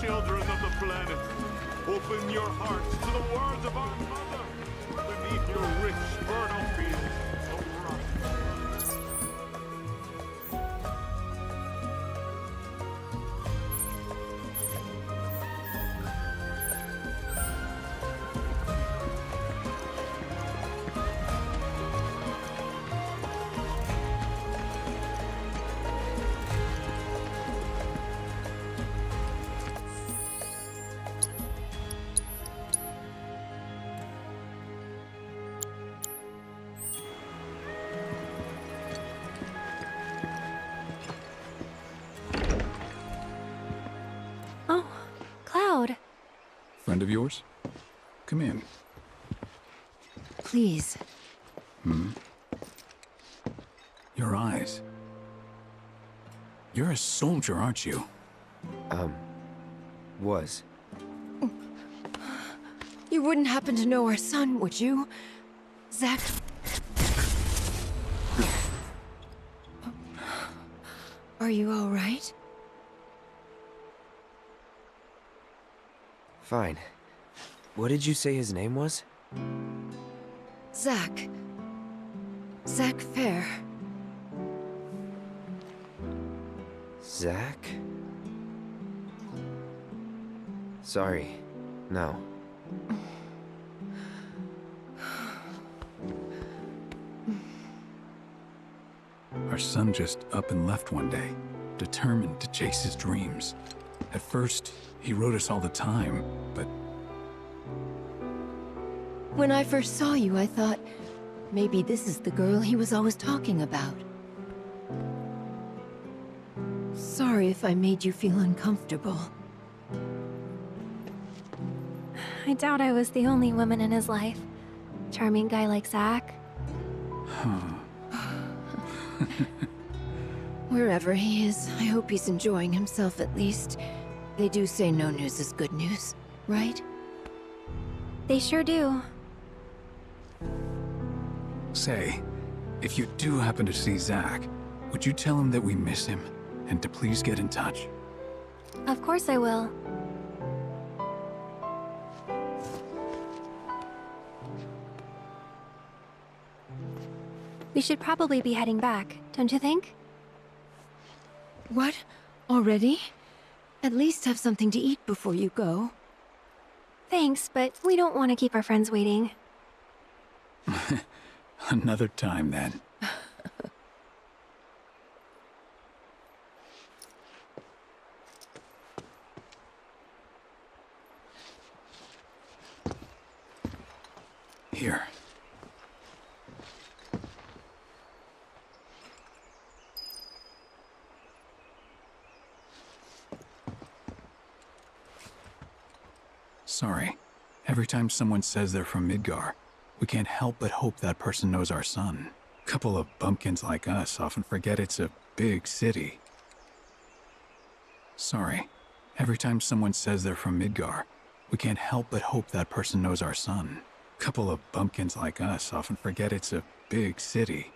Children of the planet, open your hearts to the words of our mother beneath your rich, fertile fields of rock. Friend of yours? Come in. Please. Your eyes. You're a soldier, aren't you? Was. You wouldn't happen to know our son, would you? Zack? Are you all right? Fine. What did you say his name was? Zack. Zack Fair. Zack? Sorry. No. Our son just up and left one day, determined to chase his dreams. At first, he wrote us all the time, but... When I first saw you, I thought, maybe this is the girl he was always talking about. Sorry if I made you feel uncomfortable. I doubt I was the only woman in his life. Charming guy like Zack. Wherever he is, I hope he's enjoying himself at least. They do say no news is good news, right? They sure do. Say, if you do happen to see Zack, would you tell him that we miss him, and to please get in touch? Of course I will. We should probably be heading back, don't you think? What? Already? At least have something to eat before you go. Thanks, but we don't want to keep our friends waiting. Another time, then. Here. Sorry. Every time someone says they're from Midgar, we can't help but hope that person knows our son. Couple of bumpkins like us often forget it's a big city. Sorry. Every time someone says they're from Midgar, we can't help but hope that person knows our son. Couple of bumpkins like us often forget it's a big city.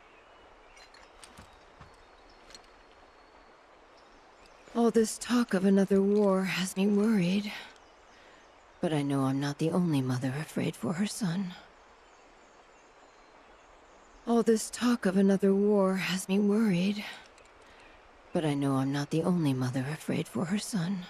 All this talk of another war has me worried. But I know I'm not the only mother afraid for her son. All this talk of another war has me worried. But I know I'm not the only mother afraid for her son.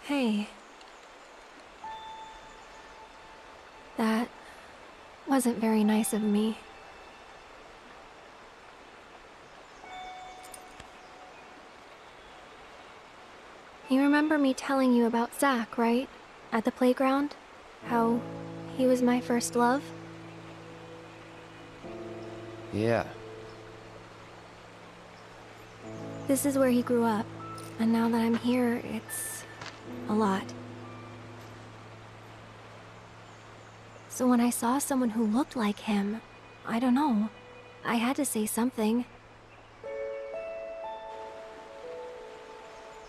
Hey. That wasn't very nice of me. You remember me telling you about Zach, right? At the playground? How he was my first love? Yeah. This is where he grew up. And now that I'm here, it's a lot. So when I saw someone who looked like him, I don't know, I had to say something.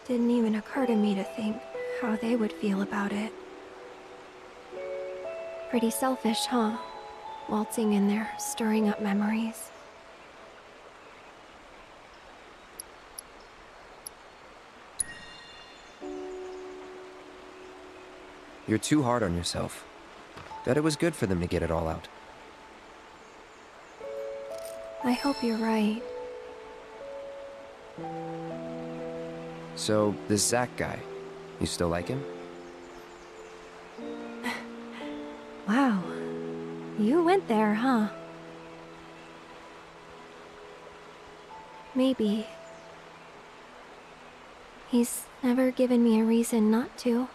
Didn't even occur to me to think how they would feel about it. Pretty selfish, huh? Waltzing in there, stirring up memories. You're too hard on yourself. Bet it was good for them to get it all out. I hope you're right. So, this Zach guy, you still like him? Wow. You went there, huh? Maybe. He's never given me a reason not to.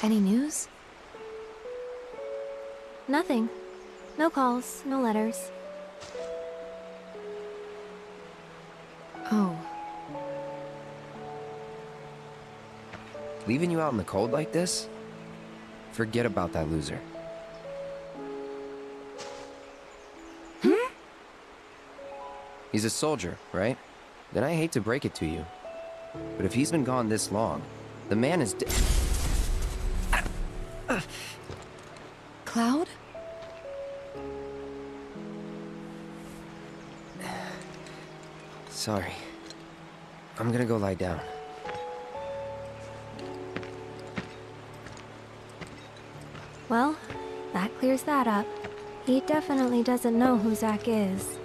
Any news? Nothing. No calls, no letters. Oh. Leaving you out in the cold like this? Forget about that loser. He's a soldier, right? Then I hate to break it to you. But if he's been gone this long, the man is dead. Cloud? Sorry. I'm gonna go lie down. Well, that clears that up. He definitely doesn't know who Zach is.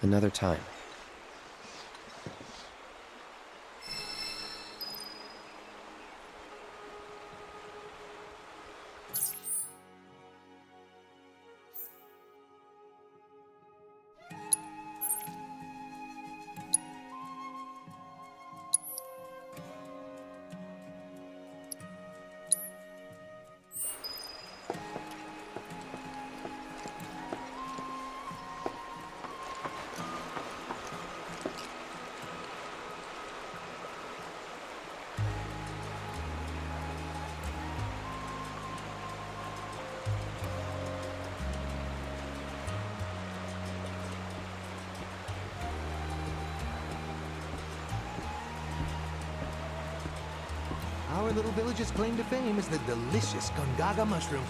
Another time. Our little village's claim to fame is the delicious Gongaga mushroom.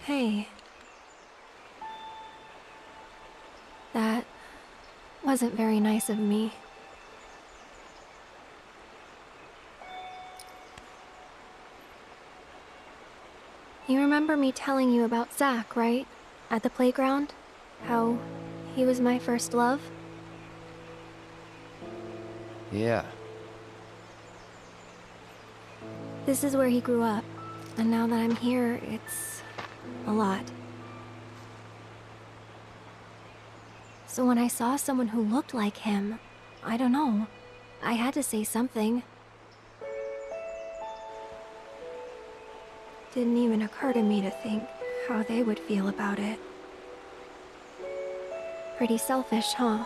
Hey. That wasn't very nice of me. You remember me telling you about Zach, right? At the playground? How he was my first love? Yeah. This is where he grew up, and now that I'm here, it's a lot. So when I saw someone who looked like him, I don't know, I had to say something. Didn't even occur to me to think how they would feel about it. Pretty selfish, huh?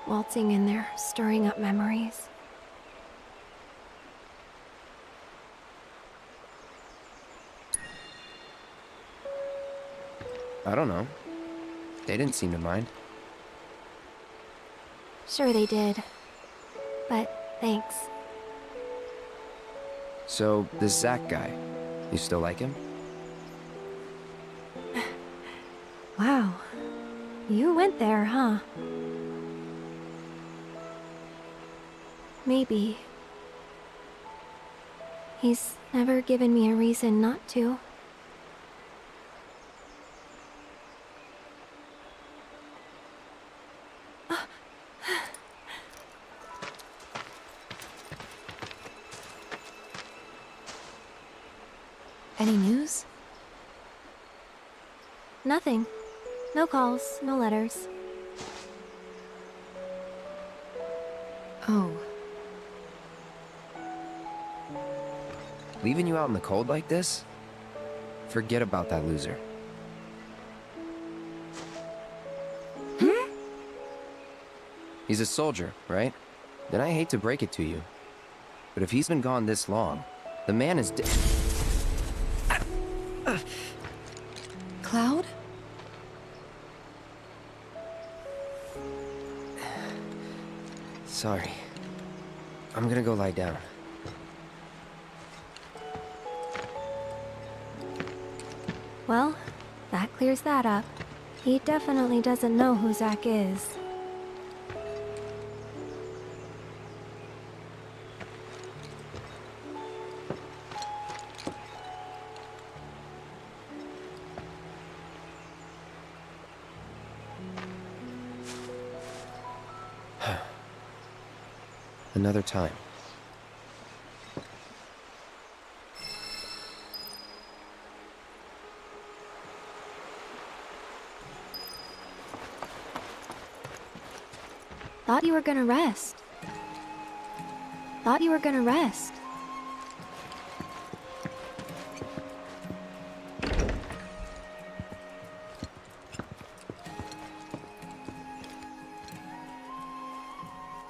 Waltzing in there, stirring up memories. I don't know. They didn't seem to mind. Sure they did. But thanks. So, this Zach guy, you still like him? Wow. You went there, huh? Maybe. He's never given me a reason not to. Any news? Nothing. No calls, no letters. Oh. Leaving you out in the cold like this? Forget about that loser. He's a soldier, right? Then I hate to break it to you. But if he's been gone this long, the man is dead. Cloud? Sorry. I'm gonna go lie down. Well, that clears that up. He definitely doesn't know who Zach is. Another time. Thought you were gonna rest. Thought you were gonna rest.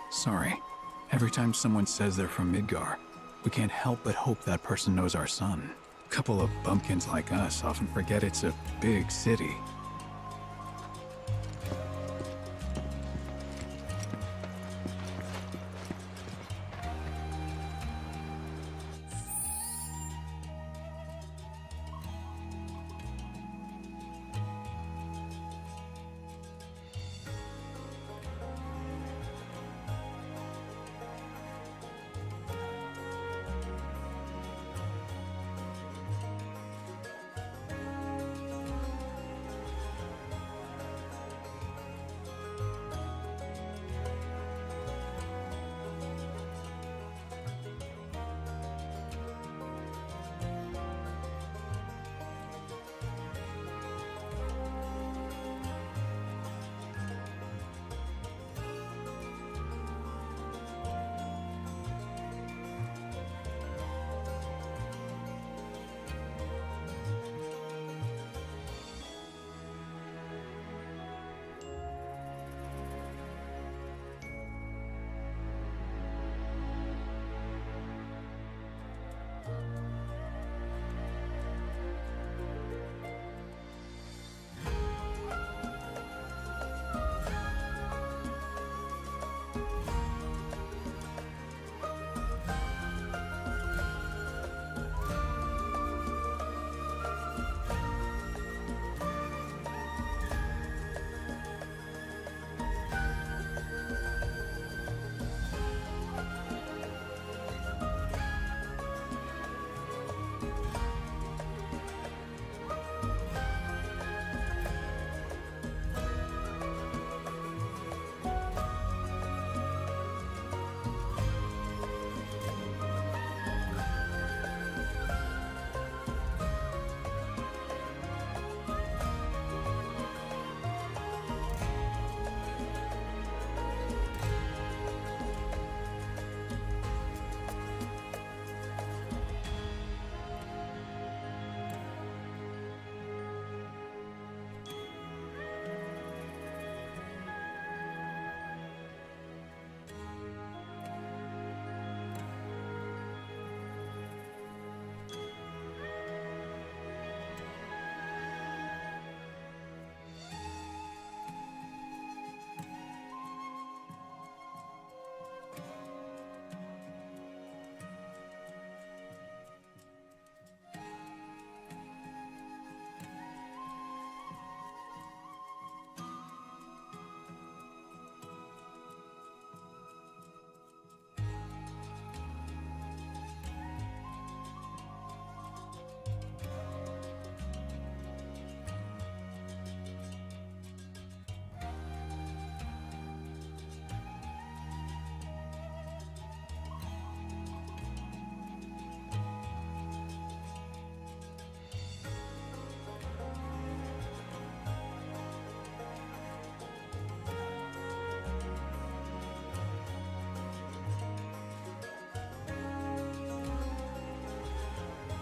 Sorry. Every time someone says they're from Midgar, we can't help but hope that person knows our son. A couple of bumpkins like us often forget it's a big city.